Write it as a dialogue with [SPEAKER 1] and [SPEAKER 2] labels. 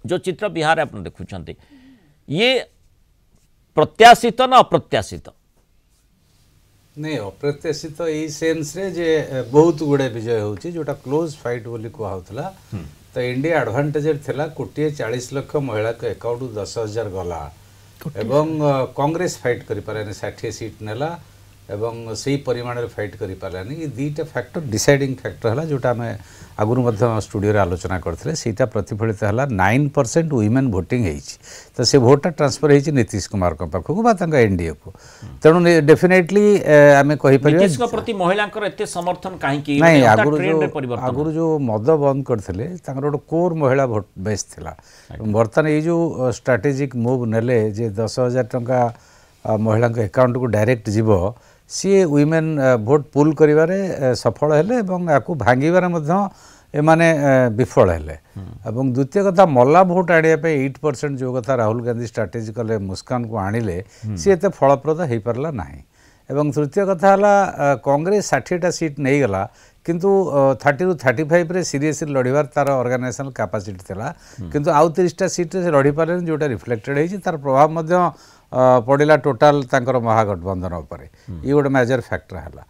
[SPEAKER 1] जो चित्र बिहार आप देखुं ये प्रत्याशित ना अप्रत्याशित
[SPEAKER 2] नहीं अप्रत्याशित यही सेन्स रे जे बहुत गुड़े विजय होची जोटा क्लोज फाइट बोली कहला तो इंडिया एडवांटेज थिला 1,40,00,000 महिला के अकाउंट 10,000 गला एवं कांग्रेस फाइट करि पारानी 60 सीट नेला एवं सही परिमाण फाइट करि पारानी ये दीटा फैक्टर डिसाइडिंग फैक्टर हला जोटा में आगुरु मध्य स्टूडियो रे आलोचना करथिले सीटा प्रतिफलित हला 9% वुमेन वोटिंग हेछि तो से वोटा ट्रांसफर हेछि नीतीश कुमार को पाखु बा तांका एनडीए को तेणु डेफिनेटली आमे कहि परिबा
[SPEAKER 1] नीतीश को प्रति महिलांकर एते समर्थन काहे की
[SPEAKER 2] नहीं आगुरु जो मद बंद करथिले तांकर कोर महिला वोट बेस थिला वर्तमान ये जो स्ट्रेटेजिक मूव नेले जे 10,000 टंका महिला के अकाउंट को डायरेक्ट जीवो सी वुमेन भोट पुल करिवारे सफल हेले एवं याकू भांगिबारे मध्य एमाने विफल हेले एवं द्वितीय कथा मल्ला भोट आनिया पे 8% जो कथा राहुल गांधी स्ट्रेटेजी कले मुस्कान को आनिले सी एते फलप्रद हेई परला नाही एवं तृतीय कथा हला कांग्रेस 60टा सीट नहीं गला किंतु 30 ରୁ 35 रे सीरियसली लड़ीबार तार ऑर्गेनाइजेशनल कैपेसिटी थिला किंतु आउ 30टा सीट रे लड़ी पारे जोटा रिफ्लेक्टेड हेछि तार प्रभाव मध्य पड़िला टोटाल तांकर महागठबंधन उपरे ये गोटे मेजर फैक्टर है।